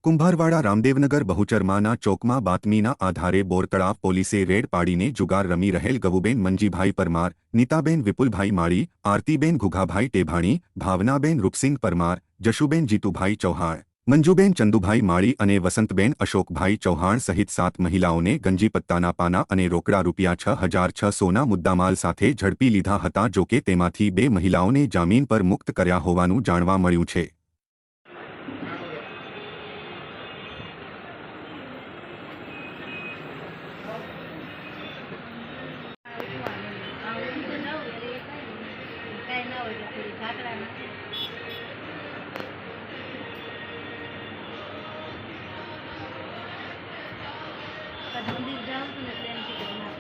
કુંભારવાડા રામદેવનગર બહુચરમાના ચોકમાં બાતમીના આધારે બોરતળાવ પોલીસે રેડ પાડીને જુગાર રમી રહેલ ગવુબેન મંજીભાઈ પરમાર, નીતાબેન વિપુલભાઈ માળી, આરતીબેન ઘુઘાભાઈ ટેભાણી, ભાવનાબેન રૂપસિંગ પરમાર, જશુબેન જીતુભાઈ ચૌહાણ, મંજુબેન ચંદુભાઈ માળી અને વસંતબેન અશોકભાઈ ચૌહાણ સહિત 7 મહિલાઓને ગંજીપત્તાના પાના અને રોકડા રૂપિયા 6,600ના મુદ્દામાલ સાથે ઝડપી લીધા હતા. જોકે તેમાંથી 2 મહિલાઓને જામીન પર મુક્ત કર્યા હોવાનું જાણવા મળ્યું છે. મંદિર જાઉં છું ને ટ્રેનથી જમવા